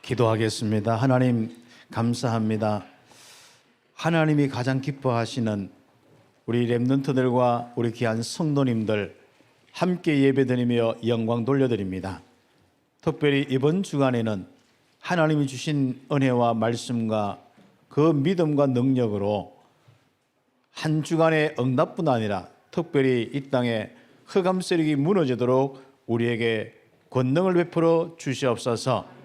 기도하겠습니다. 하나님 감사합니다. 하나님이 가장 기뻐하시는 우리 렘넌트들과 우리 귀한 성도님들 함께 예배드리며 영광 돌려드립니다. 특별히 이번 주간에는 하나님이 주신 은혜와 말씀과 그 믿음과 능력으로 한 주간의 응답뿐 아니라 특별히 이 땅에 흑암 세력이 무너지도록 우리에게 권능을 베풀어 주시옵소서.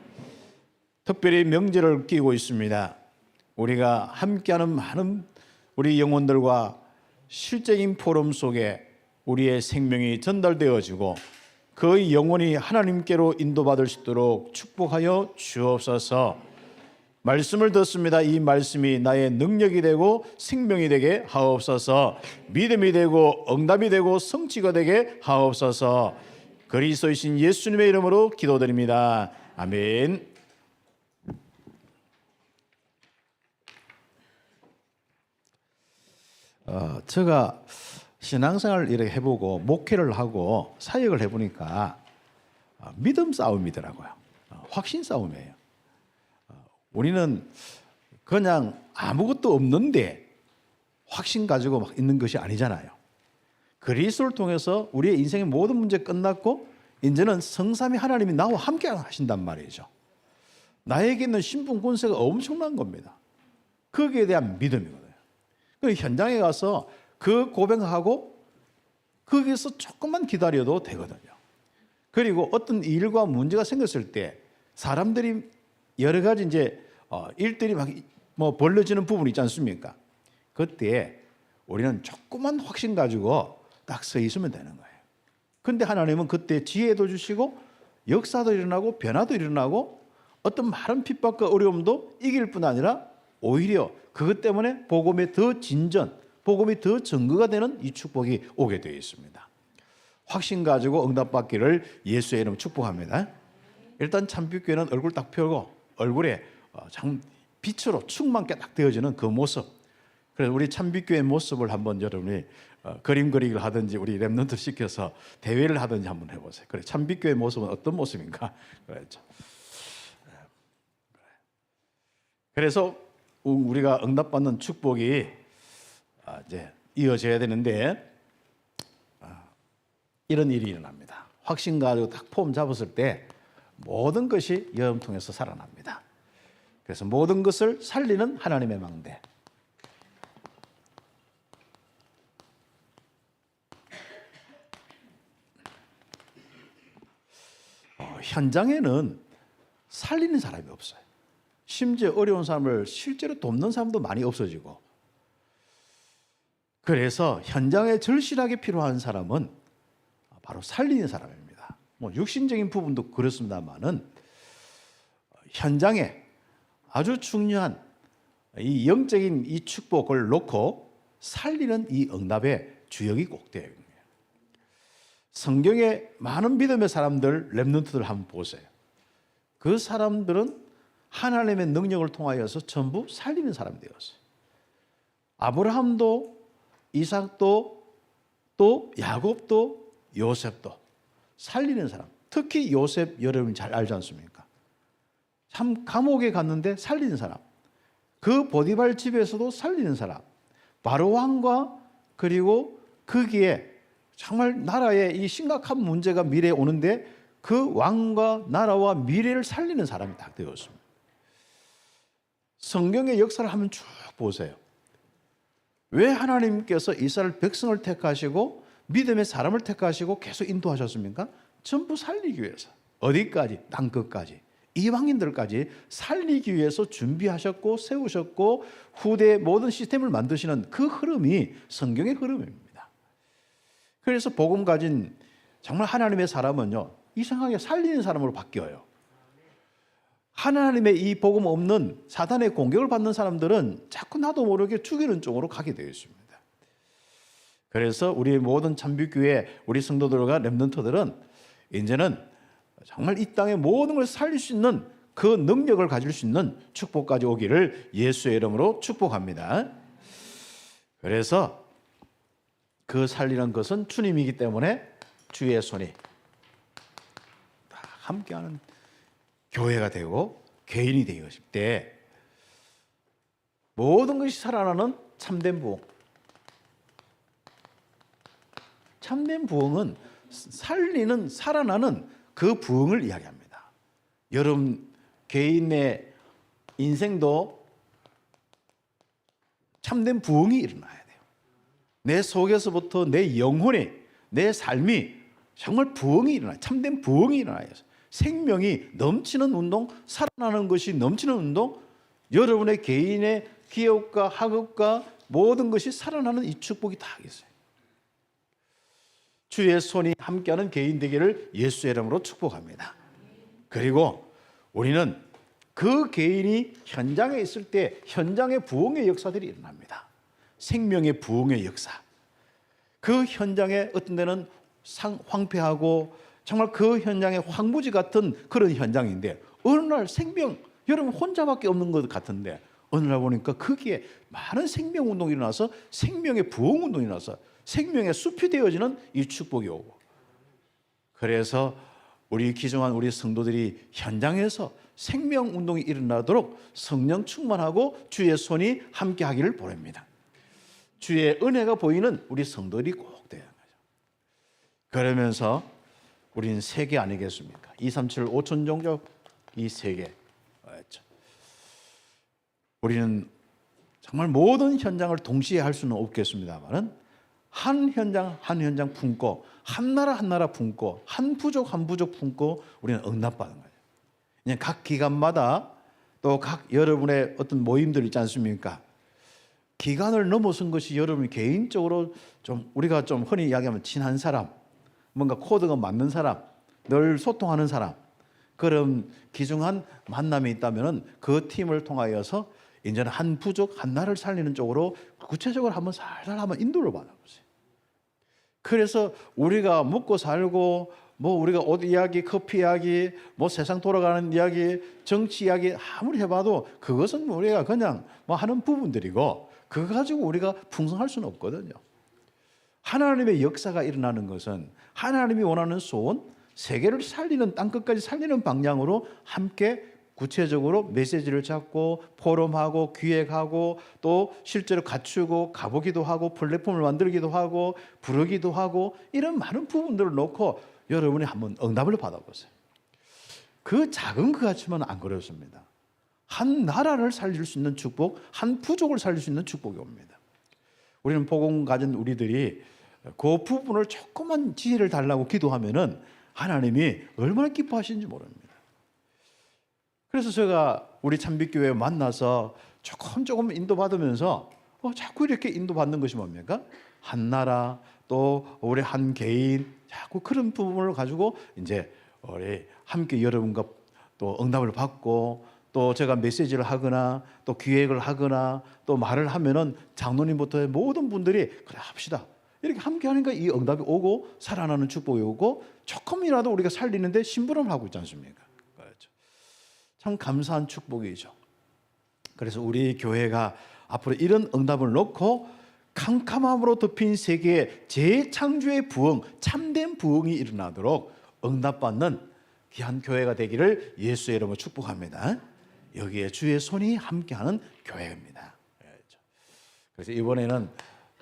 특별히 명절을 끼고 있습니다. 우리가 함께하는 많은 우리 영혼들과 실제인 포럼 속에 우리의 생명이 전달되어지고 그 영혼이 하나님께로 인도받을 수 있도록 축복하여 주옵소서. 말씀을 듣습니다. 이 말씀이 나의 능력이 되고 생명이 되게 하옵소서. 믿음이 되고 응답이 되고 성취가 되게 하옵소서. 그리스도이신 예수님의 이름으로 기도드립니다. 아멘. 제가 신앙생활을 이렇게 해보고 목회를 하고 사역을 해보니까 믿음 싸움이더라고요. 확신 싸움이에요. 우리는 그냥 아무것도 없는데 확신 가지고 막 있는 것이 아니잖아요. 그리스도를 통해서 우리의 인생의 모든 문제 끝났고 이제는 성삼위 하나님이 나와 함께 하신단 말이죠. 나에게 있는 신분 권세가 엄청난 겁니다. 거기에 대한 믿음이거든요. 그 현장에 가서 그 고백하고 거기서 조금만 기다려도 되거든요. 그리고 어떤 일과 문제가 생겼을 때 사람들이 여러 가지 이제 일들이 막 벌어지는 부분이 있지 않습니까? 그때 우리는 조그만 확신 가지고 딱 서 있으면 되는 거예요. 근데 하나님은 그때 지혜도 주시고 역사도 일어나고 변화도 일어나고 어떤 많은 핍박과 어려움도 이길 뿐 아니라 오히려 그것 때문에 복음의 더 진전, 복음이 더 증거가 되는 이 축복이 오게 되어 있습니다. 확신 가지고 응답받기를 예수의 이름으로 축복합니다. 일단 참빛교회는 얼굴 딱 펴고 얼굴에 참 빛으로 충만케 딱 되어지는 그 모습. 그래서 우리 참빛교회 모습을 한번 여러분이 그림 그리기를 하든지 우리 렘넌트 시켜서 대회를 하든지 한번 해보세요. 그래, 참빛교회 모습은 어떤 모습인가? 그렇죠. 그래서 우리가 응답받는 축복이 이제 이어져야 되는데 이런 일이 일어납니다. 확신 가지고 딱 폼 잡았을 때 모든 것이 여러분 통해서 살아납니다. 그래서 모든 것을 살리는 하나님의 망대. 현장에는 살리는 사람이 없어요. 심지어 어려운 사람을 실제로 돕는 사람도 많이 없어지고, 그래서 현장에 절실하게 필요한 사람은 바로 살리는 사람입니다. 육신적인 부분도 그렇습니다만은 현장에 아주 중요한 이 영적인 이 축복을 놓고 살리는 이 응답의 주역이 꼭 되어야 됩니다. 성경에 많은 믿음의 사람들, 렘넌트들 한번 보세요. 그 사람들은 하나님의 능력을 통하여서 전부 살리는 사람이 되었어요. 아브라함도 이삭도 또 야곱도 요셉도 살리는 사람. 특히 요셉 여러분 잘 알지 않습니까? 참 감옥에 갔는데 살리는 사람. 그 보디발 집에서도 살리는 사람. 바로 왕과 그리고 거기에 정말 나라에 이 심각한 문제가 미래에 오는데 그 왕과 나라와 미래를 살리는 사람이 딱 되었습니다. 성경의 역사를 한번 쭉 보세요. 왜 하나님께서 이스라엘 백성을 택하시고 믿음의 사람을 택하시고 계속 인도하셨습니까? 전부 살리기 위해서. 어디까지? 땅 끝까지. 이방인들까지 살리기 위해서 준비하셨고 세우셨고 후대의 모든 시스템을 만드시는 그 흐름이 성경의 흐름입니다. 그래서 복음 가진 정말 하나님의 사람은요, 이상하게 살리는 사람으로 바뀌어요. 하나님의 이 복음 없는 사단의 공격을 받는 사람들은 자꾸 나도 모르게 죽이는 쪽으로 가게 되어 있습니다. 그래서 우리 모든 참빛교회 우리 성도들과 렘넌트들은 이제는 정말 이 땅의 모든 걸 살릴 수 있는 그 능력을 가질 수 있는 축복까지 오기를 예수의 이름으로 축복합니다. 그래서 그 살리는 것은 주님이기 때문에 주의 손이 다 함께하는 교회가 되고 개인이 되었을 때 모든 것이 살아나는 참된 부흥. 참된 부흥은 살리는, 살아나는 그 부흥을 이야기합니다. 여러분 개인의 인생도 참된 부흥이 일어나야 돼요. 내 속에서부터 내 영혼이, 내 삶이 정말 부흥이 일어나요. 참된 부흥이 일어나요. 생명이 넘치는 운동, 살아나는 것이 넘치는 운동, 여러분의 개인의 기업과 학업과 모든 것이 살아나는 이 축복이 다 있어요. 주의 손이 함께하는 개인 되기를 예수의 이름으로 축복합니다. 그리고 우리는 그 개인이 현장에 있을 때 현장의 부흥의 역사들이 일어납니다. 생명의 부흥의 역사. 그 현장에 어떤 데는 황폐하고 정말 그 현장에 황무지 같은 그런 현장인데 어느 날 생명, 여러분 혼자밖에 없는 것 같은데 어느 날 보니까 거기에 많은 생명 운동이 일어나서 생명의 부흥 운동이 일어나서 생명의 숲이 되어지는 이 축복이 오고, 그래서 우리 귀중한 우리 성도들이 현장에서 생명 운동이 일어나도록 성령 충만하고 주의 손이 함께 하기를 바랍니다. 주의 은혜가 보이는 우리 성도들이 꼭 되어야 하죠. 그러면서 우리는 세계 아니겠습니까? 237 5천 종족 이 세계. 우리는 정말 모든 현장을 동시에 할 수는 없겠습니다만은 한 현장 한 현장 품고 한 나라 한 나라 품고 한 부족 한 부족 품고 우리는 응답받는 거예요. 그냥 각 기간마다 또 각 여러분의 어떤 모임들 있지 않습니까? 기간을 넘어선 것이 여러분이 개인적으로 좀 우리가 좀 흔히 이야기하면 친한 사람, 뭔가 코드가 맞는 사람, 늘 소통하는 사람, 그런 귀중한 만남이 있다면은 그 팀을 통하여서 이제는 한 부족 한 나라를 살리는 쪽으로 구체적으로 한번 살살 한번 인도를 받아보세요. 그래서 우리가 먹고 살고 뭐 우리가 옷 이야기, 커피 이야기, 뭐 세상 돌아가는 이야기, 정치 이야기 아무리 해봐도 그것은 우리가 그냥 뭐 하는 부분들이고 그거 가지고 우리가 풍성할 수는 없거든요. 하나님의 역사가 일어나는 것은 하나님이 원하는 소원, 세계를 살리는, 땅끝까지 살리는 방향으로 함께 구체적으로 메시지를 잡고 포럼하고 기획하고 또 실제로 갖추고 가보기도 하고 플랫폼을 만들기도 하고 부르기도 하고 이런 많은 부분들을 놓고 여러분이 한번 응답을 받아보세요. 그 작은 것 같지만 안 그렇습니다. 한 나라를 살릴 수 있는 축복, 한 부족을 살릴 수 있는 축복이 옵니다. 우리는 복음 가진 우리들이 그 부분을 조금만 지혜를 달라고 기도하면은 하나님이 얼마나 기뻐하시는지 모릅니다. 그래서 제가 우리 참빛교회 만나서 조금 인도받으면서 자꾸 이렇게 인도받는 것이 뭡니까? 한 나라 또 우리 한 개인 자꾸 그런 부분을 가지고 이제 우리 함께 여러분과 또 응답을 받고 또 제가 메시지를 하거나 또 기획을 하거나 또 말을 하면은 장로님부터 모든 분들이 그래 합시다. 이렇게 함께 하니까 이 응답이 오고 살아나는 축복이 오고 조금이라도 우리가 살리는데 심부름을 하고 있지 않습니까? 그렇죠. 참 감사한 축복이죠. 그래서 우리 교회가 앞으로 이런 응답을 놓고 캄캄함으로 덮인 세계에 재창조의 부흥, 참된 부흥이 일어나도록 응답받는 귀한 교회가 되기를 예수의 이름으로 축복합니다. 여기에 주의 손이 함께하는 교회입니다. 그래서 이번에는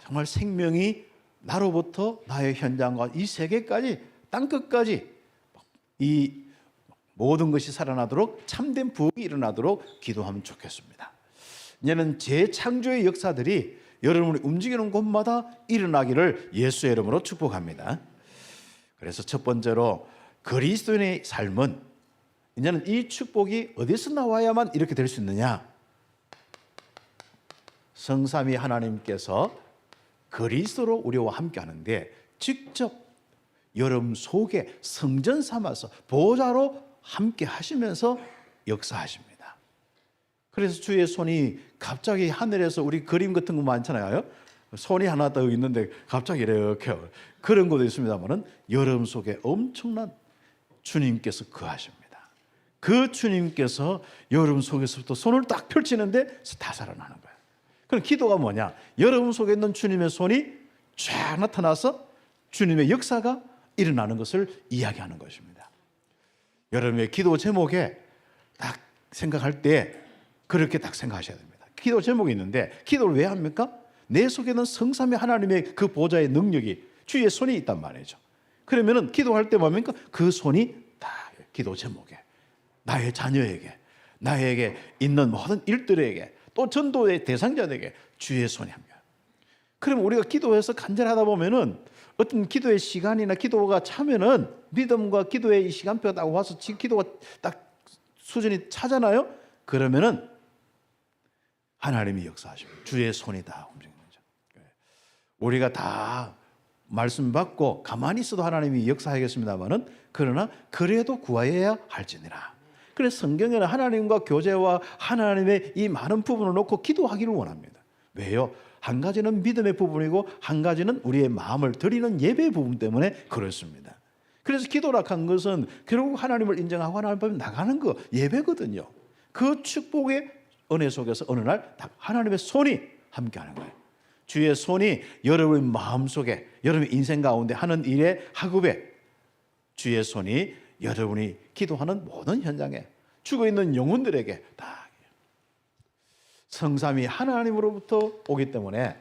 정말 생명이 나로부터 나의 현장과 이 세계까지 땅끝까지 이 모든 것이 살아나도록 참된 부흥이 일어나도록 기도하면 좋겠습니다. 이제는 재창조의 역사들이 여러분이 움직이는 곳마다 일어나기를 예수의 이름으로 축복합니다. 그래서 첫 번째로 그리스도인의 삶은 이제는 이 축복이 어디서 나와야만 이렇게 될 수 있느냐? 성삼위 하나님께서 그리스도로 우리와 함께 하는데 직접 여러분 속에 성전 삼아서 보좌로 함께 하시면서 역사하십니다. 그래서 주의 손이 갑자기 하늘에서 우리 그림 같은 거 많잖아요. 손이 하나 더 있는데 갑자기 이렇게 그런 것도 있습니다만은 여러분 속에 엄청난 주님께서 거하십니다. 그 주님께서 여러분 속에서부터 손을 딱 펼치는데 다 살아나는 거예요. 그럼 기도가 뭐냐? 여러분 속에 있는 주님의 손이 쫙 나타나서 주님의 역사가 일어나는 것을 이야기하는 것입니다. 여러분의 기도 제목에 딱 생각할 때 그렇게 딱 생각하셔야 됩니다. 기도 제목이 있는데 기도를 왜 합니까? 내 속에는 성삼위 하나님의 그 보좌의 능력이 주의 손이 있단 말이죠. 그러면은 기도할 때 뭡니까? 그 손이 다 기도 제목에 나의 자녀에게 나에게 있는 모든 일들에게 또 전도의 대상자들에게 주의 손이 합니다. 그럼 우리가 기도해서 간절하다 보면은 어떤 기도의 시간이나 기도가 차면은 믿음과 기도의 이 시간표가 딱 와서 기도가 딱 수준이 차잖아요. 그러면은 하나님이 역사하시고 주의 손이 다 움직이는 거죠. 우리가 다 말씀 받고 가만히 있어도 하나님이 역사하겠습니다만은 그러나 그래도 구하여야 할지니라. 그래서 성경에는 하나님과 교제와 하나님의 이 많은 부분을 놓고 기도하기를 원합니다. 왜요? 한 가지는 믿음의 부분이고 한 가지는 우리의 마음을 드리는 예배의 부분 때문에 그렇습니다. 그래서 기도라 한 것은 결국 하나님을 인정하고 하나님 앞에 나가는 거 예배거든요. 그 축복의 은혜 속에서 어느 날 하나님의 손이 함께하는 거예요. 주의 손이 여러분의 마음속에 여러분의 인생 가운데 하는 일의 학업에 주의 손이 여러분이 기도하는 모든 현장에 죽어있는 영혼들에게 다 성삼위 하나님으로부터 오기 때문에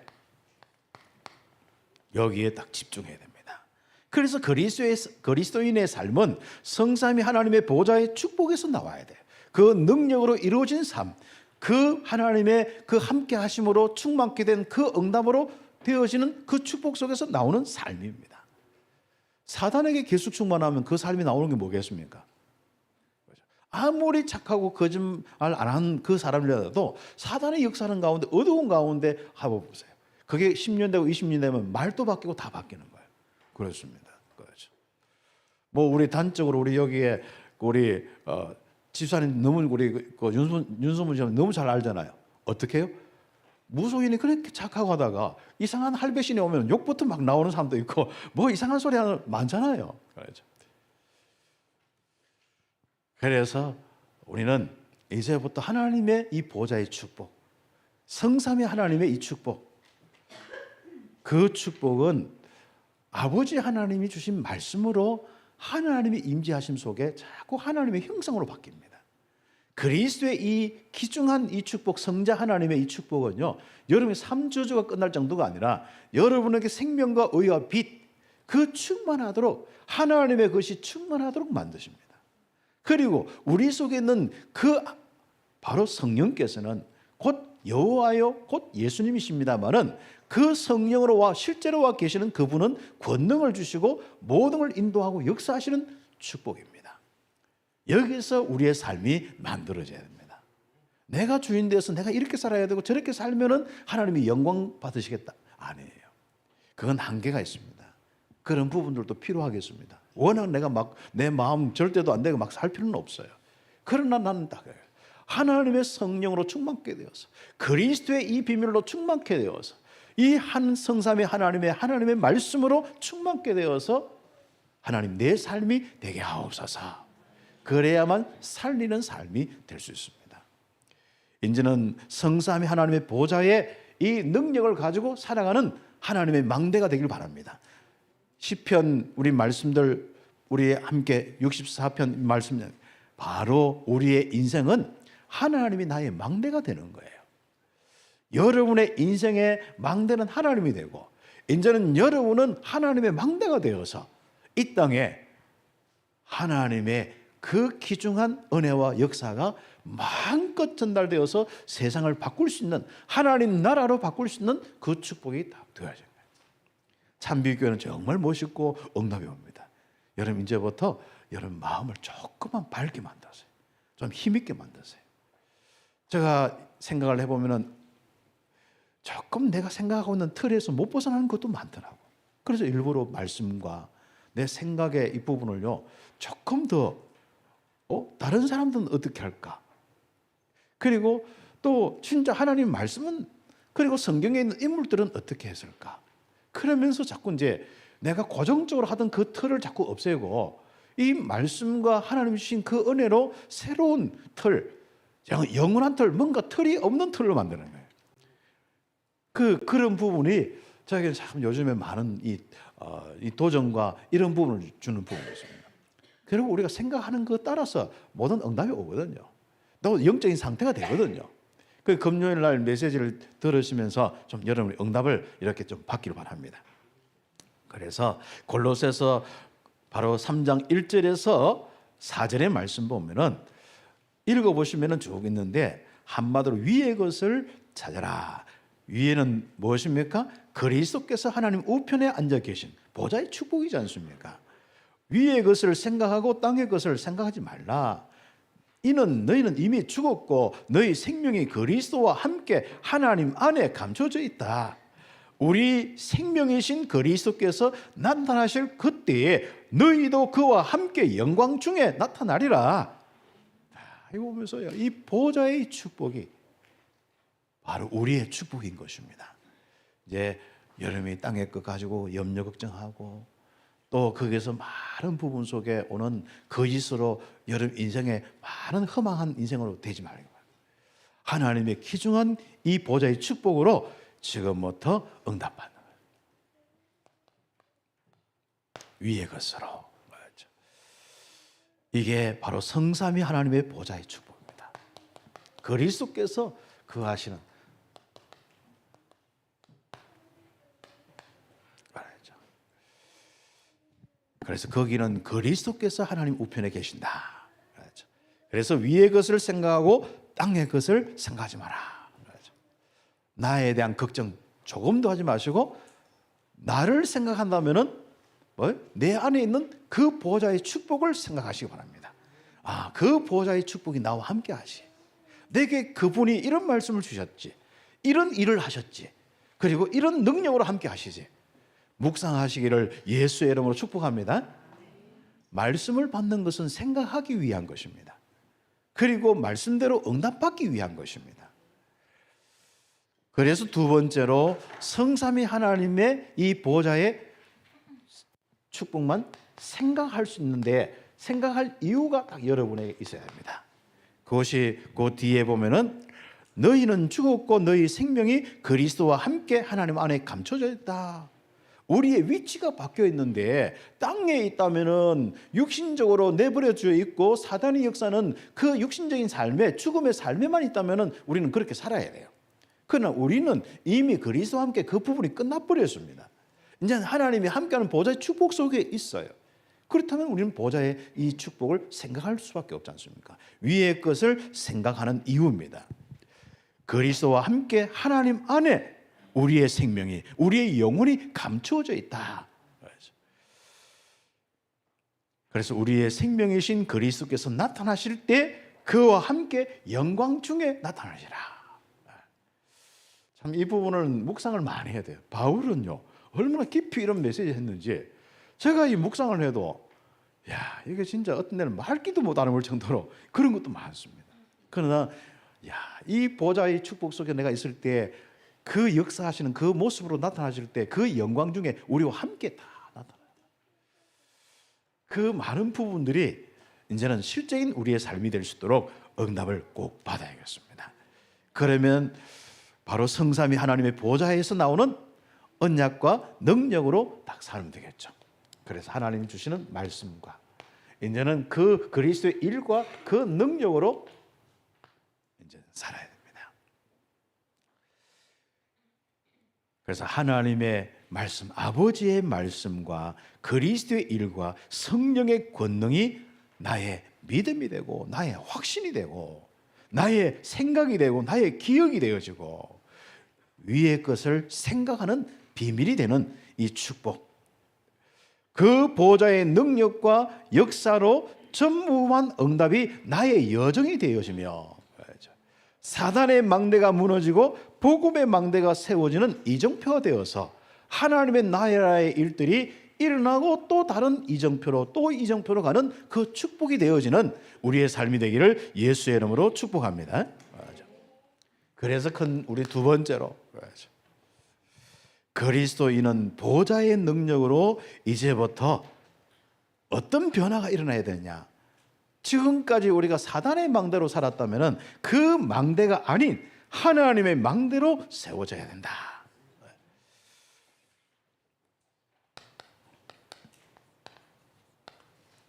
여기에 딱 집중해야 됩니다. 그래서 그리스도인의 삶은 성삼위 하나님의 보좌의 축복에서 나와야 돼요. 그 능력으로 이루어진 삶, 그 하나님의 그 함께 하심으로 충만케 된 그 응답으로 되어지는 그 축복 속에서 나오는 삶입니다. 사단에게 계속 충만하면 그 삶이 나오는 게 뭐겠습니까? 아무리 착하고 거짓말 안 한 그 사람이라도 사단의 역사하는 가운데 어두운 가운데 한번 보세요. 그게 10년 되고 20년 되면 말도 바뀌고 다 바뀌는 거예요. 그렇습니다. 그렇죠. 뭐 우리 단적으로 우리 여기에 우리 집사님 너무 우리 윤소문 씨 너무 잘 알잖아요. 어떻게 해요? 무속인이 그렇게 착하고 하다가 이상한 할배신이 오면 욕부터 막 나오는 사람도 있고 뭐 이상한 소리 하는 많잖아요. 그렇죠. 그래서 우리는 이제부터 하나님의 이 보좌의 축복, 성삼위 하나님의 이 축복, 그 축복은 아버지 하나님이 주신 말씀으로 하나님의 임재하심 속에 자꾸 하나님의 형상으로 바뀝니다. 그리스도의 이 귀중한 이 축복, 성자 하나님의 이 축복은요, 여러분의 삶저주가 끝날 정도가 아니라 여러분에게 생명과 의와 빛, 그 충만하도록 하나님의 것이 충만하도록 만드십니다. 그리고 우리 속에 있는 그 바로 성령께서는 곧 여호와요 곧 예수님이십니다마는 그 성령으로 와 실제로 와 계시는 그분은 권능을 주시고 모든 걸 인도하고 역사하시는 축복입니다. 여기서 우리의 삶이 만들어져야 됩니다. 내가 주인 되어서 내가 이렇게 살아야 되고 저렇게 살면은 하나님이 영광 받으시겠다. 아니에요. 그건 한계가 있습니다. 그런 부분들도 필요하겠습니다. 워낙 내가 막 내 마음 절대도 안 되고 막 살 필요는 없어요. 그러나 나는 딱 하나님의 성령으로 충만케 되어서 그리스도의 이 비밀로 충만케 되어서 이 한 성삼위 하나님의 말씀으로 충만케 되어서 하나님 내 삶이 되게 하옵소서. 그래야만 살리는 삶이 될 수 있습니다. 이제는 성삼위 하나님의 보좌의 이 능력을 가지고 살아가는 하나님의 망대가 되길 바랍니다. 시편 우리 말씀들 우리 함께 64편 말씀 바로 우리의 인생은 하나님이 나의 망대가 되는 거예요. 여러분의 인생의 망대는 하나님이 되고 이제는 여러분은 하나님의 망대가 되어서 이 땅에 하나님의 그 귀중한 은혜와 역사가 마음껏 전달되어서 세상을 바꿀 수 있는 하나님 나라로 바꿀 수 있는 그 축복이 다 되어야 됩니다. 참비교회는 정말 멋있고 응답이 옵니다. 여러분 이제부터 여러분 마음을 조금만 밝게 만드세요. 좀 힘있게 만드세요. 제가 생각을 해보면 조금 내가 생각하고 있는 틀에서 못 벗어나는 것도 많더라고. 그래서 일부러 말씀과 내 생각의 이 부분을요 조금 더 다른 사람들은 어떻게 할까? 그리고 또 진짜 하나님 말씀은 그리고 성경에 있는 인물들은 어떻게 했을까? 그러면서 자꾸 이제 내가 고정적으로 하던 그 틀을 자꾸 없애고 이 말씀과 하나님 주신 그 은혜로 새로운 틀, 영원한 틀, 뭔가 틀이 없는 틀로 만드는 거예요. 그런 부분이 저에게 참 요즘에 많은 이 도전과 이런 부분을 주는 부분이 있습니다. 그리고 우리가 생각하는 것 따라서 모든 응답이 오거든요. 또 영적인 상태가 되거든요. 그 금요일 날 메시지를 들으시면서 좀 여러분의 응답을 이렇게 좀 받기를 바랍니다. 그래서 골로새서 바로 3장 1절에서 4절의 말씀 보면은 읽어보시면은 쭉 있는데 한마디로 위의 것을 찾아라. 위에는 무엇입니까? 그리스도께서 하나님 우편에 앉아 계신 보좌의 축복이지 않습니까? 위의 것을 생각하고 땅의 것을 생각하지 말라. 이는 너희는 이미 죽었고 너희 생명이 그리스도와 함께 하나님 안에 감춰져 있다. 우리 생명이신 그리스도께서 나타나실 그때에 너희도 그와 함께 영광 중에 나타나리라. 이거 보면서요, 이 보좌의 축복이 바로 우리의 축복인 것입니다. 이제 여러분이 땅의 것 가지고 염려 걱정하고 또 거기에서 많은 부분 속에 오는 거짓으로 여러분 인생에 많은 허망한 인생으로 되지 말고 하나님의 귀중한 이 보좌의 축복으로 지금부터 응답받는 거예요. 위의 것으로. 맞죠. 이게 바로 성삼위 하나님의 보좌의 축복입니다. 그리스도께서 거하시는 말이죠. 그래서 거기는 그리스도께서 하나님 우편에 계신다. 맞죠. 그래서 위의 것을 생각하고 땅의 것을 생각하지 마라. 나에 대한 걱정 조금도 하지 마시고 나를 생각한다면은 내 안에 있는 그 보좌의 축복을 생각하시기 바랍니다. 그 보좌의 축복이 나와 함께 하시. 내게 그분이 이런 말씀을 주셨지. 이런 일을 하셨지. 그리고 이런 능력으로 함께 하시지. 묵상하시기를 예수의 이름으로 축복합니다. 말씀을 받는 것은 생각하기 위한 것입니다. 그리고 말씀대로 응답받기 위한 것입니다. 그래서 두 번째로 성삼위 하나님의 이 보좌의 축복만 생각할 수 있는데 생각할 이유가 딱 여러분에게 있어야 됩니다. 그것이 그 뒤에 보면은 너희는 죽었고 너희 생명이 그리스도와 함께 하나님 안에 감춰져 있다. 우리의 위치가 바뀌어 있는데 땅에 있다면은 육신적으로 내버려져 있고 사단의 역사는 그 육신적인 삶에 죽음의 삶에만 있다면은 우리는 그렇게 살아야 돼요. 그러나 우리는 이미 그리스도와 함께 그 부분이 끝나버렸습니다. 이제 하나님이 함께하는 보좌의 축복 속에 있어요. 그렇다면 우리는 보좌의 이 축복을 생각할 수밖에 없지 않습니까? 위의 것을 생각하는 이유입니다. 그리스도와 함께 하나님 안에 우리의 생명이, 우리의 영혼이 감추어져 있다. 그래서 우리의 생명이신 그리스도께서 나타나실 때 그와 함께 영광 중에 나타나시라. 참 이 부분을 묵상을 많이 해야 돼요. 바울은요 얼마나 깊이 이런 메시지 했는지 제가 이 묵상을 해도 이게 진짜 어떤 데는 말기도 못 알아볼 정도로 그런 것도 많습니다. 그러나 이 보좌의 축복 속에 내가 있을 때 그 역사하시는 그 모습으로 나타나실 때 그 영광 중에 우리와 함께 다 나타나요. 그 많은 부분들이 이제는 실제인 우리의 삶이 될 수 있도록 응답을 꼭 받아야겠습니다. 그러면 바로 성삼위 하나님의 보좌에서 나오는 언약과 능력으로 딱 살면 되겠죠. 그래서 하나님이 주시는 말씀과 이제는 그 그리스도의 일과 그 능력으로 이제 살아야 됩니다. 그래서 하나님의 말씀, 아버지의 말씀과 그리스도의 일과 성령의 권능이 나의 믿음이 되고 나의 확신이 되고 나의 생각이 되고 나의 기억이 되어지고 위의 것을 생각하는 비밀이 되는 이 축복, 그 보좌의 능력과 역사로 전무한 응답이 나의 여정이 되어지며 사단의 망대가 무너지고 복음의 망대가 세워지는 이정표가 되어서 하나님의 나라의 일들이 일어나고 또 다른 이정표로 또 이정표로 가는 그 축복이 되어지는 우리의 삶이 되기를 예수의 이름으로 축복합니다. 그래서 큰 우리 두 번째로 그리스도인은 보좌의 능력으로 이제부터 어떤 변화가 일어나야 되느냐. 지금까지 우리가 사단의 망대로 살았다면 그 망대가 아닌 하나님의 망대로 세워져야 된다.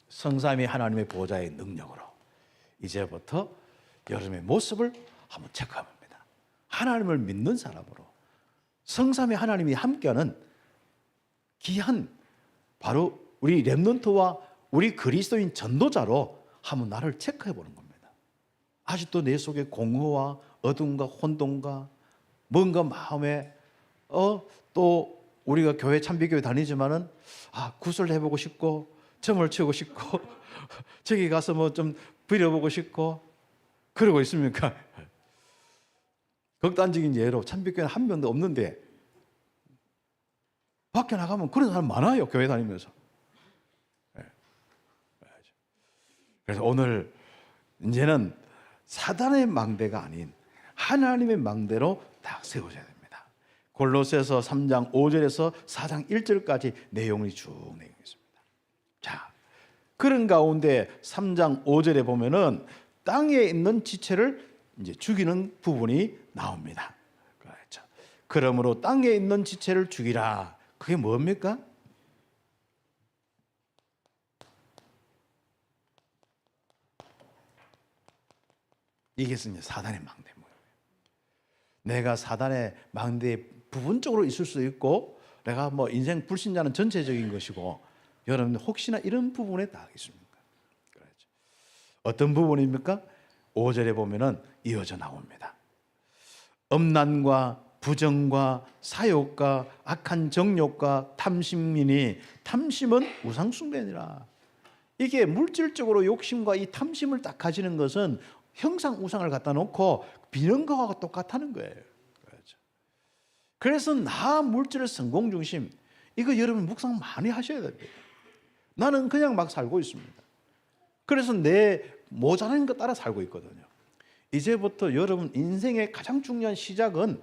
성삼위 하나님의 보좌의 능력으로 이제부터 여러분의 모습을 한번 체크해봅니다. 하나님을 믿는 사람으로 성삼위 하나님이 함께하는 귀한 바로 우리 렘넌트와 우리 그리스도인 전도자로 한번 나를 체크해보는 겁니다. 아직도 내 속에 공허와 어둠과 혼돈과 뭔가 마음에 또 우리가 교회 참비교회 다니지만은 구슬해보고 싶고 점을 치고 싶고 저기 가서 뭐 좀 빌어보고 싶고 그러고 있습니까? 극단적인 예로 참비교회는 한 명도 없는데 밖에 나가면 그런 사람 많아요. 교회 다니면서. 그래서 오늘 이제는 사단의 망대가 아닌 하나님의 망대로 딱 세워져야 됩니다. 골로새서 3장 5절에서 4장 1절까지 내용이 쭉 내용있습니다. 자, 그런 가운데 3장 5절에 보면은 땅에 있는 지체를 이제 죽이는 부분이 나옵니다. 그렇죠. 그러므로 땅에 있는 지체를 죽이라. 그게 뭡니까? 이게 이제 사단의 망대예요. 내가 사단의 망대에 부분적으로 있을 수 있고, 내가 뭐 인생 불신자는 전체적인 것이고, 여러분 혹시나 이런 부분에 다 있습니까? 그렇죠. 어떤 부분입니까? 5절에 보면은 이어져 나옵니다. 음란과 부정과 사욕과 악한 정욕과 탐심이니 탐심은 우상 숭배니라. 이게 물질적으로 욕심과 이 탐심을 딱 가지는 것은 형상 우상을 갖다 놓고 비는 거하고 똑같다는 거예요. 그렇죠. 그래서 나 물질의 성공 중심, 이거 여러분 묵상 많이 하셔야 됩니다. 나는 그냥 막 살고 있습니다. 그래서 내 모자라는 것 따라 살고 있거든요. 이제부터 여러분 인생의 가장 중요한 시작은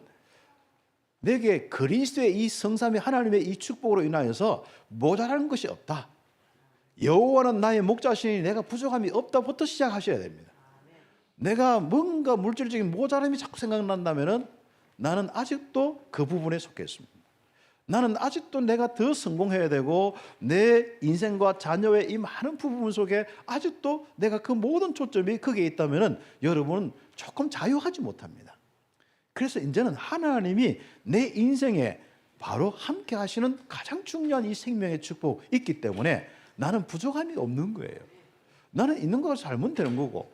내게 그리스도의 이 성삼위 하나님의 이 축복으로 인하여서 모자라는 것이 없다. 여호와는 나의 목자시니 내가 부족함이 없다부터 시작하셔야 됩니다. 내가 뭔가 물질적인 모자람이 자꾸 생각난다면은 나는 아직도 그 부분에 속해 있습니다. 나는 아직도 내가 더 성공해야 되고 내 인생과 자녀의 이 많은 부분 속에 아직도 내가 그 모든 초점이 거기에 있다면은 여러분은 조금 자유하지 못합니다. 그래서 이제는 하나님이 내 인생에 바로 함께 하시는 가장 중요한 이 생명의 축복이 있기 때문에 나는 부족함이 없는 거예요. 나는 있는 거 살면 되는 거고,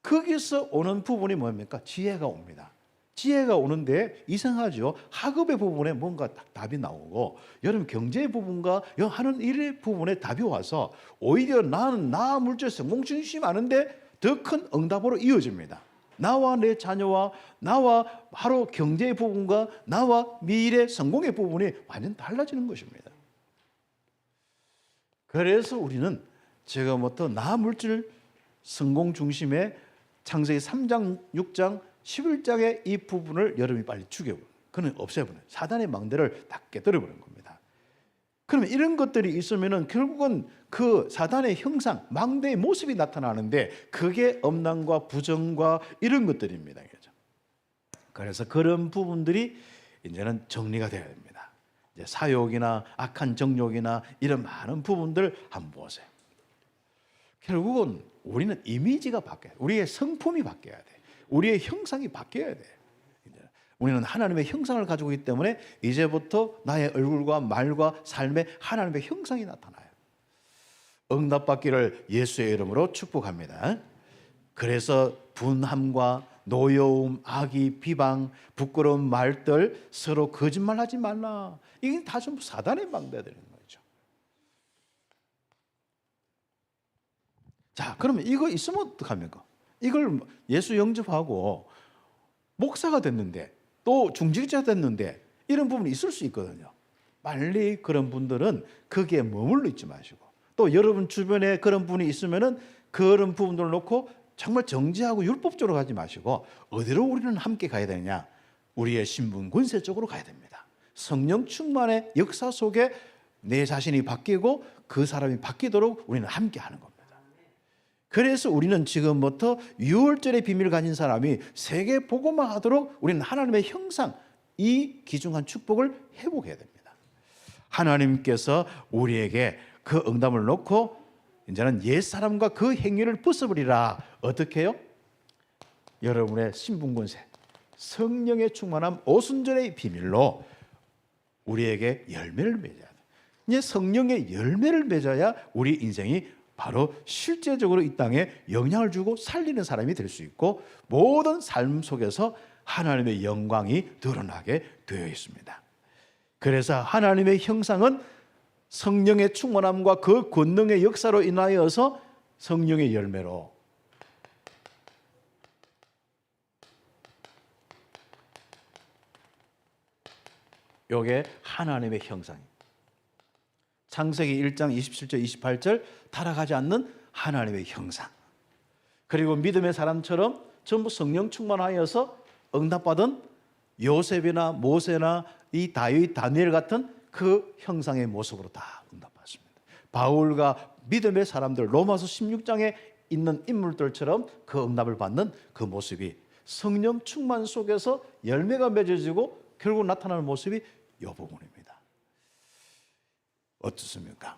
거기서 오는 부분이 뭡니까? 지혜가 옵니다. 지혜가 오는데 이상하죠. 학업의 부분에 뭔가 답이 나오고, 여러분 경제의 부분과 하는 일의 부분에 답이 와서 오히려 나는 나 물질 성공 중심이 아는데 더 큰 응답으로 이어집니다. 나와 내 자녀와 나와 바로 경제의 부분과 나와 미래 성공의 부분이 완전 달라지는 것입니다. 그래서 우리는 지금부터 나 물질 성공 중심의 창세기 3장, 6장, 11장의 이 부분을 여러분이 빨리 죽여버려요. 그는 없애버려요. 사단의 망대를 다 깨뜨려버리는 겁니다. 그러면 이런 것들이 있으면은 결국은 그 사단의 형상, 망대의 모습이 나타나는데 그게 음란과 부정과 이런 것들입니다. 그래서 그런 부분들이 이제는 정리가 되어야 됩니다. 이제 사욕이나 악한 정욕이나 이런 많은 부분들 한번 보세요. 결국은 우리는 이미지가 바뀌어야 돼. 우리의 성품이 바뀌어야 돼. 우리의 형상이 바뀌어야 돼. 우리는 하나님의 형상을 가지고 있기 때문에 이제부터 나의 얼굴과 말과 삶에 하나님의 형상이 나타나요. 응답받기를 예수의 이름으로 축복합니다. 그래서 분함과 노여움, 악의, 비방, 부끄러운 말들, 서로 거짓말하지 말라. 이게 다 전부 사단의 망대되는 거죠. 자, 그러면 이거 있으면 어떡합니까? 이걸 예수 영접하고 목사가 됐는데 또 중직자 됐는데 이런 부분이 있을 수 있거든요. 빨리 그런 분들은 거기에 머물러 있지 마시고, 또 여러분 주변에 그런 분이 있으면은 그런 부분들을 놓고 정말 정지하고 율법적으로 가지 마시고 어디로 우리는 함께 가야 되느냐? 우리의 신분 권세 쪽으로 가야 됩니다. 성령 충만의 역사 속에 내 자신이 바뀌고 그 사람이 바뀌도록 우리는 함께 하는 겁니다. 그래서 우리는 지금부터 유월절의 비밀을 가진 사람이 세계 복음화 하도록 우리는 하나님의 형상, 이 귀중한 축복을 회복해야 됩니다. 하나님께서 우리에게 그 응답을 놓고 이제는 옛사람과 그 행위를 벗어버리라. 어떻게 해요? 여러분의 신분권세, 성령의 충만함, 오순절의 비밀로 우리에게 열매를 맺어야 돼. 이제 성령의 열매를 맺어야 우리 인생이 바로 실제적으로 이 땅에 영향을 주고 살리는 사람이 될 수 있고 모든 삶 속에서 하나님의 영광이 드러나게 되어 있습니다. 그래서 하나님의 형상은 성령의 충만함과 그 권능의 역사로 인하여서 성령의 열매로 이게 하나님의 형상입니다. 창세기 1장 27절 28절 타락하지 않는 하나님의 형상. 그리고 믿음의 사람처럼 전부 성령 충만하여서 응답받은 요셉이나 모세나 이 다윗, 다니엘 같은 그 형상의 모습으로 다 응답받습니다. 바울과 믿음의 사람들 로마서 16장에 있는 인물들처럼 그 응답을 받는 그 모습이 성령 충만 속에서 열매가 맺어지고 결국 나타나는 모습이 이 부분입니다. 어떻습니까?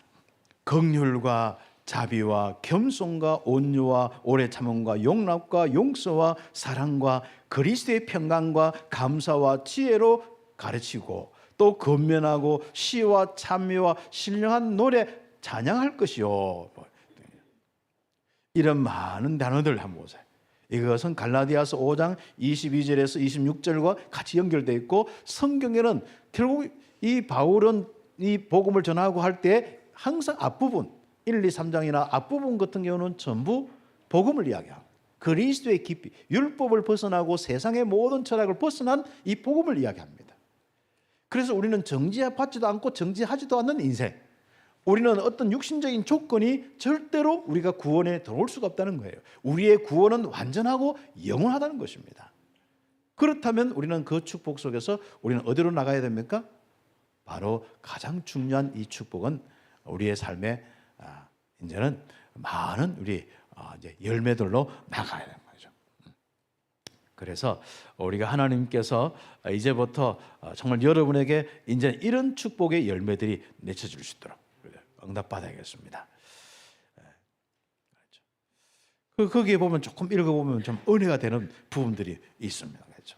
긍휼과 자비와 겸손과 온유와 오래 참음과 용납과 용서와 사랑과 그리스도의 평강과 감사와 지혜로 가르치고 또 건면하고 시와 찬미와 신령한 노래 찬양할 것이요. 이런 많은 단어들 한번 보세요. 이것은 갈라디아서 5장 22절에서 26절과 같이 연결되어 있고 성경에는 결국 이 바울은 이 복음을 전하고 할 때 항상 앞부분 1, 2, 3장이나 앞부분 같은 경우는 전부 복음을 이야기합니다. 그리스도의 깊이, 율법을 벗어나고 세상의 모든 철학을 벗어난 이 복음을 이야기합니다. 그래서 우리는 정죄받지도 않고 정죄하지도 않는 인생, 우리는 어떤 육신적인 조건이 절대로 우리가 구원에 들어올 수가 없다는 거예요. 우리의 구원은 완전하고 영원하다는 것입니다. 그렇다면 우리는 그 축복 속에서 우리는 어디로 나가야 됩니까? 바로 가장 중요한 이 축복은 우리의 삶에 이제는 많은 우리 이제 열매들로 나가야 되는 거죠. 그래서 우리가 하나님께서 이제부터 정말 여러분에게 이제 이런 축복의 열매들이 맺혀질 수 있도록 응답받아야겠습니다. 거기에 보면 조금 읽어보면 좀 은혜가 되는 부분들이 있습니다. 그렇죠?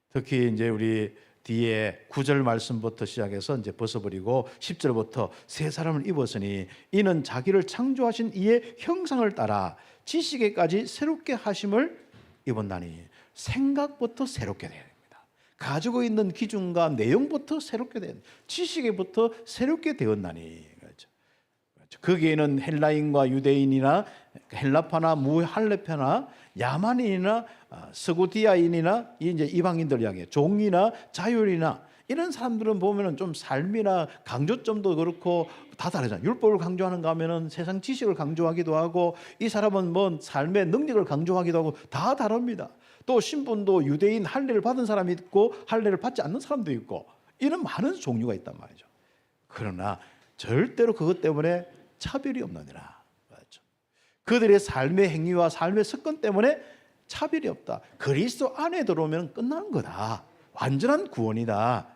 특히 이제 우리 뒤에 9절 말씀부터 시작해서 이제 벗어버리고 10절부터 새 사람을 입었으니 이는 자기를 창조하신 이의 형상을 따라 지식에까지 새롭게 하심을 입었나니 생각부터 새롭게 되어야 됩니다. 가지고 있는 기준과 내용부터 새롭게 된 지식에부터 새롭게 되었나니 그렇죠. 거기에는 헬라인과 유대인이나 헬라파나 무할레파나 야만인이나 스고디아인이나 이제 이방인들 향해 종이나 자율이나 이런 사람들은 보면은 좀 삶이나 강조점도 그렇고 다 다르잖아요. 율법을 강조하는가 하면은 세상 지식을 강조하기도 하고 이 사람은 뭐 삶의 능력을 강조하기도 하고 다 다릅니다. 또 신분도 유대인 할례를 받은 사람이 있고 할례를 받지 않는 사람도 있고 이런 많은 종류가 있단 말이죠. 그러나 절대로 그것 때문에 차별이 없느니라. 맞죠? 그들의 삶의 행위와 삶의 습관 때문에 차별이 없다. 그리스도 안에 들어오면 끝나는 거다. 완전한 구원이다.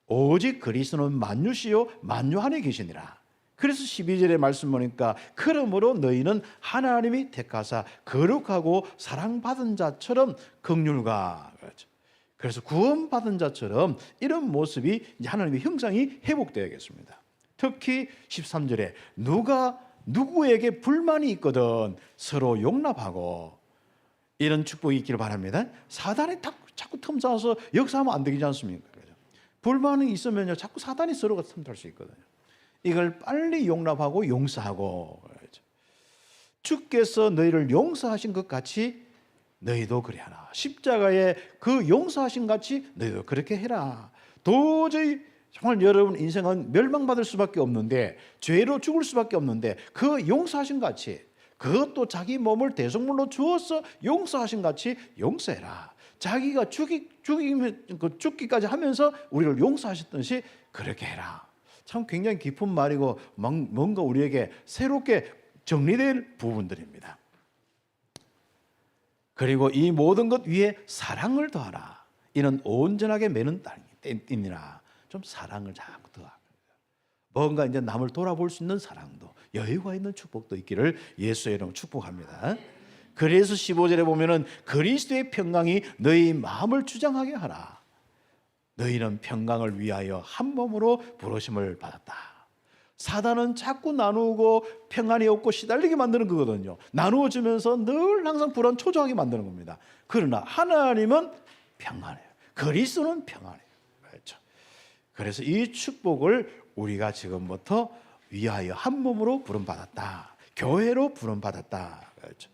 오직 그리스도는 만유시요 만유 안에 계시니라. 그래서 12절의 말씀 보니까 그러므로 너희는 하나님이 택하사 거룩하고 사랑받은 자처럼 긍휼과 그렇죠. 그래서 구원받은 자처럼 이런 모습이 이제 하나님의 형상이 회복되어야겠습니다. 특히 13절에 누가 누구에게 불만이 있거든 서로 용납하고 이런 축복이 있기를 바랍니다. 사단이 자꾸 틈타서 역사하면 안 되지 않습니까? 불만이 있으면요 자꾸 사단이 서로가 틈탈 수 있거든요. 이걸 빨리 용납하고 용서하고 주께서 너희를 용서하신 것 같이 너희도 그래 하라. 십자가에 그 용서하신 같이 너희도 그렇게 해라. 도저히 정말 여러분 인생은 멸망받을 수밖에 없는데 죄로 죽을 수밖에 없는데 그 용서하신 같이 그것도 자기 몸을 대속물로 주어서 용서하신 같이 용서해라. 자기가 죽기까지 하면서 우리를 용서하셨듯이 그렇게 해라. 참 굉장히 깊은 말이고 뭔가 우리에게 새롭게 정리될 부분들입니다. 그리고 이 모든 것 위에 사랑을 더하라. 이는 온전하게 매는 띠니라. 좀 사랑을 자꾸 더하라. 뭔가 이제 남을 돌아볼 수 있는 사랑도 여유가 있는 축복도 있기를 예수의 이름으로 축복합니다. 그래서 15절에 보면은 그리스도의 평강이 너희 마음을 주장하게 하라. 너희는 평강을 위하여 한 몸으로 부르심을 받았다. 사단은 자꾸 나누고 평안이 없고 시달리게 만드는 거거든요. 나누어주면서 늘 항상 불안 초조하게 만드는 겁니다. 그러나 하나님은 평안해요. 그리스도는 평안해요. 그렇죠. 그래서 이 축복을 우리가 지금부터 위하여 한 몸으로 부름받았다. 교회로 부름받았다. 그렇죠.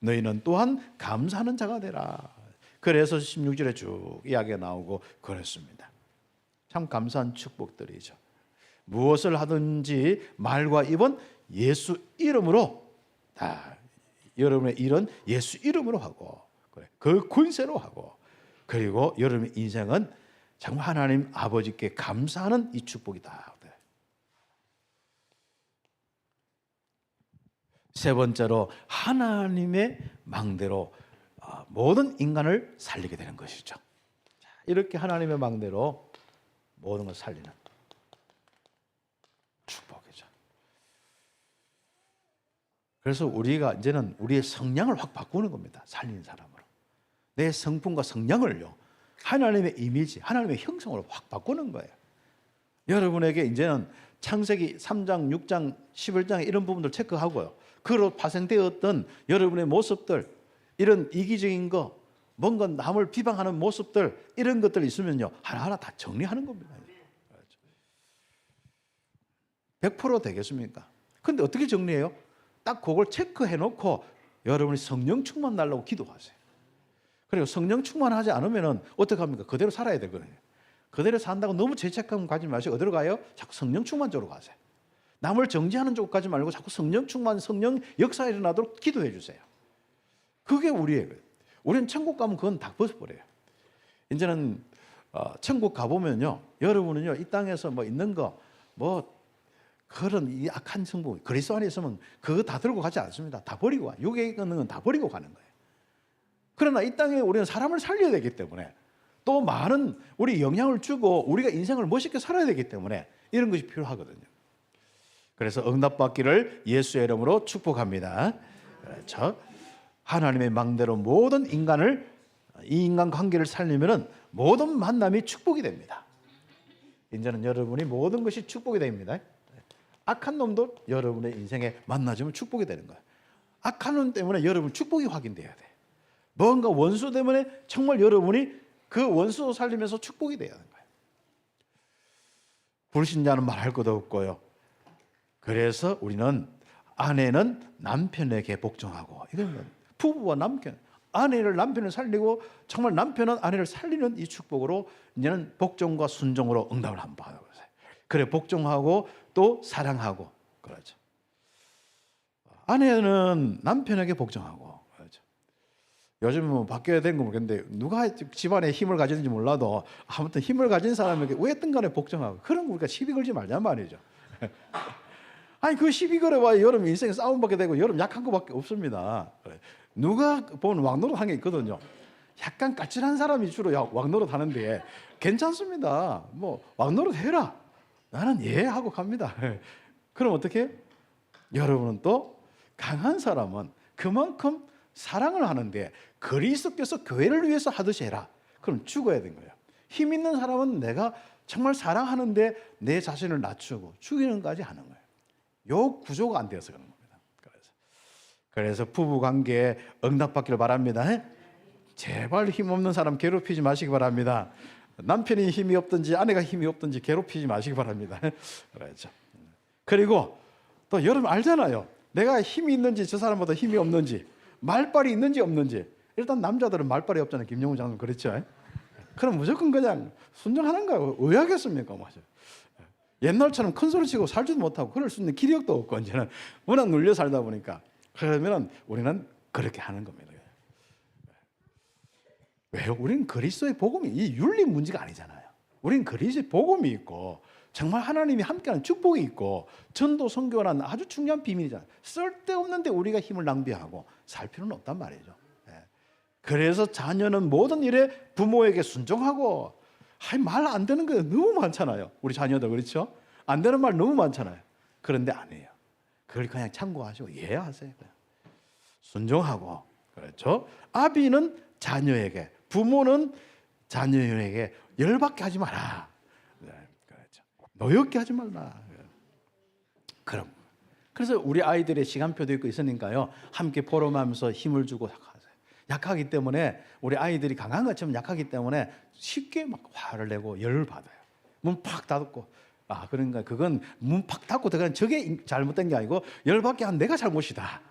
너희는 또한 감사하는 자가 되라. 그래서 16절에 쭉 이야기가 나오고 그랬습니다. 참 감사한 축복들이죠. 무엇을 하든지 말과 입은 예수 이름으로 다 여러분의 일은 예수 이름으로 하고 그 권세로 하고 그리고 여러분의 인생은 정말 하나님 아버지께 감사하는 이 축복이다. 세 번째로 하나님의 망대로 모든 인간을 살리게 되는 것이죠. 이렇게 하나님의 망대로 모든 걸 살리는 축복이죠. 그래서 우리가 이제는 우리의 성량을 확 바꾸는 겁니다. 살리는 사람으로. 내 성품과 성량을요. 하나님의 이미지, 하나님의 형성으로 확 바꾸는 거예요. 여러분에게 이제는 창세기 3장, 6장, 11장 이런 부분들 체크하고요. 그로 파생되었던 여러분의 모습들, 이런 이기적인 거, 뭔가 남을 비방하는 모습들, 이런 것들 있으면요. 하나하나 다 정리하는 겁니다. 100% 되겠습니까? 근데 어떻게 정리해요? 딱 그걸 체크해 놓고 여러분이 성령 충만 달라고 기도하세요. 그리고 성령 충만하지 않으면 어떻게 합니까? 그대로 살아야 되거든요. 그대로 산다고 너무 죄책감 가지 마시고 어디로 가요? 자꾸 성령 충만 쪽으로 가세요. 남을 정죄하는 쪽으로 가지 말고 자꾸 성령 충만, 성령 역사 일어나도록 기도해 주세요. 그게 우리예요. 우리는 천국 가면 그건 다 벗어버려요. 이제는 천국 가보면요. 여러분은요. 이 땅에서 뭐 있는 거 그런 이 악한 성부 그리스도 안에 있으면 그거 다 들고 가지 않습니다. 다 버리고 가요. 육에 있는 건 다 버리고 가는 거예요. 그러나 이 땅에 우리는 사람을 살려야 되기 때문에 또 많은 우리 영향을 주고 우리가 인생을 멋있게 살아야 되기 때문에 이런 것이 필요하거든요. 그래서 응답받기를 예수의 이름으로 축복합니다. 그렇죠? 하나님의 망대로 모든 인간을 이 인간 관계를 살리면은 모든 만남이 축복이 됩니다. 이제는 여러분이 모든 것이 축복이 됩니다. 악한 놈도 여러분의 인생에 만나주면 축복이 되는 거예요. 악한 놈 때문에 여러분 축복이 확인돼야 돼. 뭔가 원수 때문에 정말 여러분이 그 원수 살리면서 축복이 돼야 하는 거예요. 불신자는 말할 것도 없고요. 그래서 우리는 아내는 남편에게 복종하고 이건 부부와 남편, 아내를 남편을 살리고 정말 남편은 아내를 살리는 이 축복으로 이제는 복종과 순종으로 응답을 한번 받아보세요. 그래 복종하고 또 사랑하고 그렇죠. 아내는 남편에게 복종하고 그렇죠. 요즘은 뭐 바뀌어야 되는 거 모르겠는데 누가 집안에 힘을 가지는지 몰라도 아무튼 힘을 가진 사람에게 왜든 간에 복종하고 그런 거 우리가 시비 걸지 말란 말이죠. 아니 그 시비 걸어봐야 여러분 인생에 싸움밖에 되고 여러분 약한 거밖에 없습니다. 누가 보면 왕노릇 한게 있거든요. 약간 까칠한 사람이 주로 왕노릇 하는데 괜찮습니다. 뭐 왕노릇 해라. 나는 예 하고 갑니다. 그럼 어떻게? 여러분은 또 강한 사람은 그만큼 사랑을 하는데 그리스도께서 교회를 위해서 하듯이 해라. 그럼 죽어야 되는 거예요. 힘 있는 사람은 내가 정말 사랑하는데 내 자신을 낮추고 죽이는 것까지 하는 거예요. 요 구조가 안 되어서 그런 겁니다. 그래서 부부 관계에 응답받기를 바랍니다. 제발 힘없는 사람 괴롭히지 마시기 바랍니다. 남편이 힘이 없든지 아내가 힘이 없든지 괴롭히지 마시기 바랍니다. 그렇죠. 그리고 또 여러분 알잖아요. 내가 힘이 있는지 저 사람보다 힘이 없는지 말빨이 있는지 없는지 일단 남자들은 말빨이 없잖아요. 김영우 장군 그랬죠. 그럼 무조건 그냥 순종하는 거예요. 왜 하겠습니까? 옛날처럼 큰 소리 치고 살지도 못하고 그럴 수 있는 기력도 없고 이제는 워낙 눌려 살다 보니까 그러면 우리는 그렇게 하는 겁니다. 왜요? 우리는 그리스도의 복음이 이 윤리 문제가 아니잖아요. 우리는 그리스도의 복음이 있고 정말 하나님이 함께하는 축복이 있고 전도 선교라는 아주 중요한 비밀이잖아요. 쓸데없는데 우리가 힘을 낭비하고 살 필요는 없단 말이죠. 그래서 자녀는 모든 일에 부모에게 순종하고 말 안 되는 거 너무 많잖아요. 우리 자녀들 그렇죠? 안 되는 말 너무 많잖아요. 그런데 아니에요. 그걸 그냥 참고하시고 이해하세요. 순종하고 그렇죠? 아비는 자녀에게, 부모는 자녀에게 열받게 하지 마라. 네, 그렇죠. 노엽게 하지 말라. 그럼 그래서 우리 아이들의 시간표도 있고 있으니까요. 함께 포럼하면서 힘을 주고 하세요. 약하기 때문에 우리 아이들이 강한 것처럼 약하기 때문에 쉽게 막 화를 내고 열을 받아요. 문 팍 닫고 그러니까 그건 문 팍 닫고 들어가는 저게 잘못된 게 아니고 열받게 한 내가 잘못이다.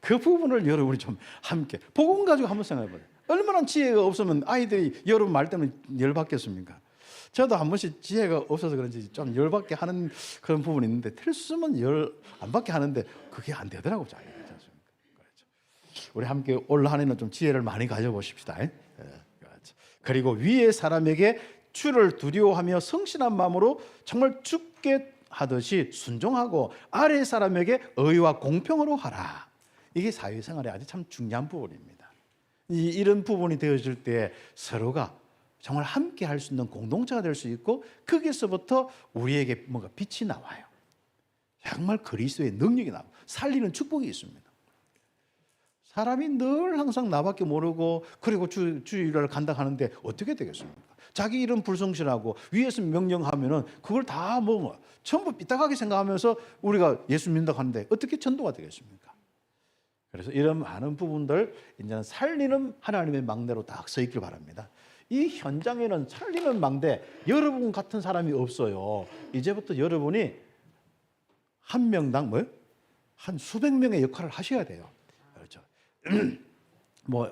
그 부분을 여러분이 좀 함께 복음 가지고 한번 생각해봐요. 얼마나 지혜가 없으면 아이들이 여러분 말 때문에 열받겠습니까? 저도 한 번씩 지혜가 없어서 그런지 좀 열받게 하는 그런 부분이 있는데 틀수면 열 안 받게 하는데 그게 안 되더라고요. 잘. 그렇죠. 우리 함께 올 한 해는 좀 지혜를 많이 가져보십시다. 그렇죠. 그리고 위의 사람에게 주를 두려워하며 성실한 마음으로 정말 죽게 하듯이 순종하고 아래 사람에게 의와 공평으로 하라. 이게 사회생활에 아주 참 중요한 부분입니다. 이런 부분이 되어질 때 서로가 정말 함께 할 수 있는 공동체가 될 수 있고 거기서부터 우리에게 뭔가 빛이 나와요. 정말 그리스도의 능력이 나와요. 살리는 축복이 있습니다. 사람이 늘 항상 나밖에 모르고 그리고 주일을 간다 하는데 어떻게 되겠습니까? 자기 일은 불성실하고 위에서 명령하면은 그걸 다 전부 삐딱하게 생각하면서 우리가 예수 믿는다고 하는데 어떻게 전도가 되겠습니까? 그래서 이런 많은 부분들 이제는 살리는 하나님의 망대로 딱 서 있길 바랍니다. 이 현장에는 살리는 망대 여러분 같은 사람이 없어요. 이제부터 여러분이 한 명당 한 수백 명의 역할을 하셔야 돼요. 그렇죠.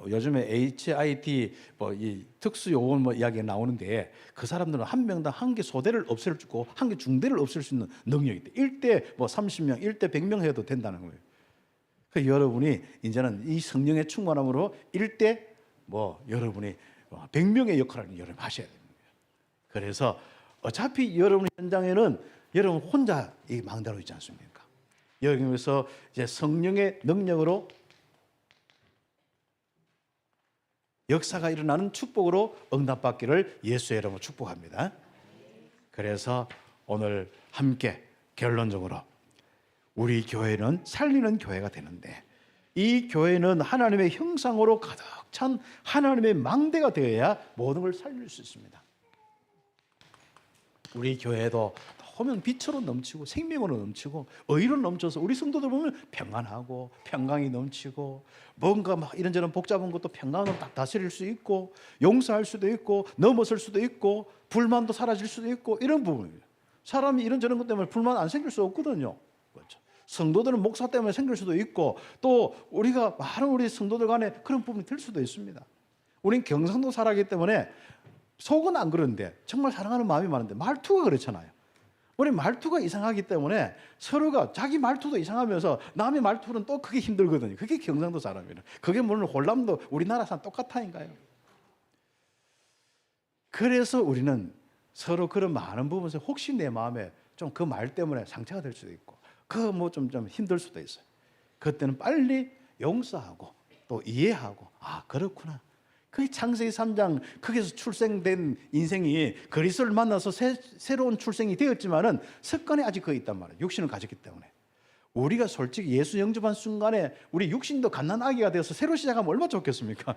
요즘에 HIT 이 특수 요원 이야기가 나오는데 그 사람들은 한 명당 한 개 소대를 없앨 수 있고 한 개 중대를 없앨 수 있는 능력이 있대. 1대 30명, 1대 100명 해도 된다는 거예요. 그 여러분이 이제는 이 성령의 충만함으로 1대 여러분이 100명의 역할을 여러분 하셔야 됩니다. 그래서 어차피 여러분 현장에는 여러분 혼자 이 망대로 있지 않습니까? 여기서 이제 성령의 능력으로 역사가 일어나는 축복으로 응답받기를 예수의 이름으로 축복합니다. 그래서 오늘 함께 결론적으로 우리 교회는 살리는 교회가 되는데 이 교회는 하나님의 형상으로 가득 찬 하나님의 망대가 되어야 모든 걸 살릴 수 있습니다. 우리 교회도 보면 빛으로 넘치고 생명으로 넘치고 의로 넘쳐서 우리 성도들 보면 평안하고 평강이 넘치고 뭔가 이런저런 복잡한 것도 평강으로 딱 다스릴 수 있고 용서할 수도 있고 넘어설 수도 있고 불만도 사라질 수도 있고 이런 부분이에요. 사람이 이런저런 것 때문에 불만 안 생길 수 없거든요. 그렇죠. 성도들은 목사 때문에 생길 수도 있고 또 우리가 많은 우리 성도들 간에 그런 부분이 될 수도 있습니다. 우린 경상도 살아가기 때문에 속은 안 그런데 정말 사랑하는 마음이 많은데 말투가 그렇잖아요. 우리 말투가 이상하기 때문에 서로가 자기 말투도 이상하면서 남의 말투는 또 그게 힘들거든요. 그게 경상도 사람이에요. 그게 물론 홀람도 우리나라 사람 똑같아인가요? 그래서 우리는 서로 그런 많은 부분에서 혹시 내 마음에 좀 그 말 때문에 상처가 될 수도 있고 그 좀 힘들 수도 있어요. 그때는 빨리 용서하고 또 이해하고 그렇구나. 그 창세기 3장 거기서 출생된 인생이 그리스도를 만나서 새로운 출생이 되었지만은 습관이 아직 거기 있단 말이에요. 육신을 가졌기 때문에. 우리가 솔직히 예수 영접한 순간에 우리 육신도 갓난아기가 되어서 새로 시작하면 얼마나 좋겠습니까?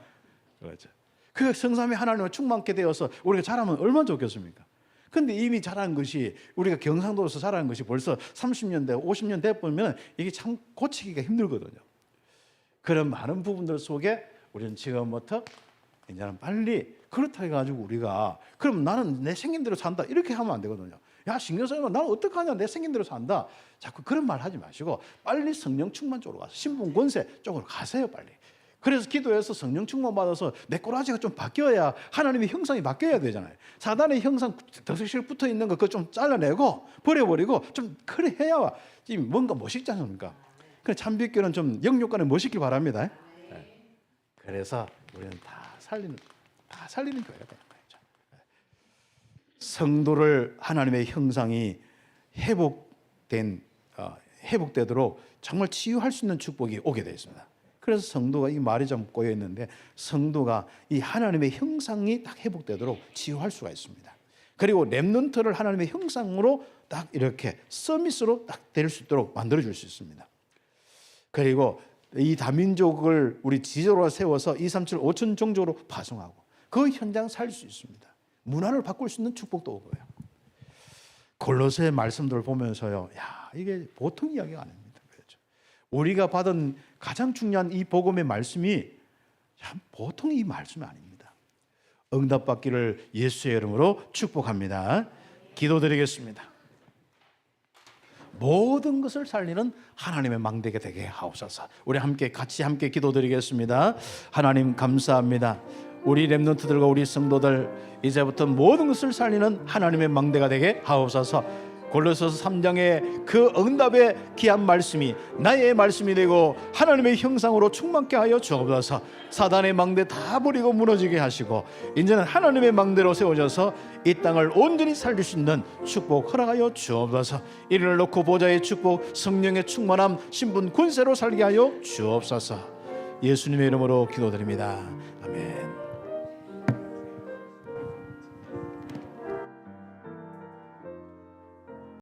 그렇죠. 그 성삼위 하나님을 충만케 되어서 우리가 자라면 얼마나 좋겠습니까? 근데 이미 자란 것이 우리가 경상도에서 자란 것이 벌써 30년 돼 50년 돼 보면 이게 참 고치기가 힘들거든요. 그런 많은 부분들 속에 우리는 지금부터 이제는 빨리 그렇다 해가지고 우리가 그럼 나는 내 생긴 대로 산다 이렇게 하면 안 되거든요. 야 신경 쓰지 마. 나는 어떡하냐 내 생긴 대로 산다. 자꾸 그런 말 하지 마시고 빨리 성령 충만 쪽으로 가서 신분 권세 쪽으로 가세요 빨리. 그래서 기도해서 성령 충만 받아서 내 꼬라지가 좀 바뀌어야 하나님의 형상이 바뀌어야 되잖아요. 사단의 형상 덕석실 붙어 있는 거 그거 좀 잘라내고 버려버리고 좀 그래 해야 지금 뭔가 멋있지 않습니까? 그 참빛교는 좀 영육간에 멋있길 바랍니다. 네. 그래서 우리는 다 살리는 교회가 되는 거죠. 성도를 하나님의 형상이 회복되도록 정말 치유할 수 있는 축복이 오게 되어 있습니다. 그래서 성도가 이 말이 좀 꼬여 있는데 성도가 이 하나님의 형상이 딱 회복되도록 치유할 수가 있습니다. 그리고 렘넌트를 하나님의 형상으로 딱 이렇게 서밋으로 딱 될 수 있도록 만들어 줄 수 있습니다. 그리고 이 다민족을 우리 지도로 세워서 237 5천 종족으로 파송하고 그 현장 살 수 있습니다. 문화를 바꿀 수 있는 축복도 오고요. 골로새 말씀들을 보면서요, 야, 이게 보통 이야기가 아닙니다. 그렇죠? 우리가 받은 가장 중요한 이 복음의 말씀이 참 보통 이 말씀이 아닙니다. 응답받기를 예수의 이름으로 축복합니다. 기도드리겠습니다. 모든 것을 살리는 하나님의 망대가 되게 하옵소서. 우리 같이 기도드리겠습니다. 하나님 감사합니다. 우리 렘넌트들과 우리 성도들 이제부터 모든 것을 살리는 하나님의 망대가 되게 하옵소서. 골로새서 3장의 그 응답의 귀한 말씀이 나의 말씀이 되고 하나님의 형상으로 충만케 하여 주옵소서. 사단의 망대 다 버리고 무너지게 하시고 이제는 하나님의 망대로 세워져서 이 땅을 온전히 살릴 수 있는 축복 허락하여 주옵소서. 이를 놓고 보좌의 축복, 성령의 충만함, 신분, 권세로 살게 하여 주옵소서. 예수님의 이름으로 기도드립니다. 아멘.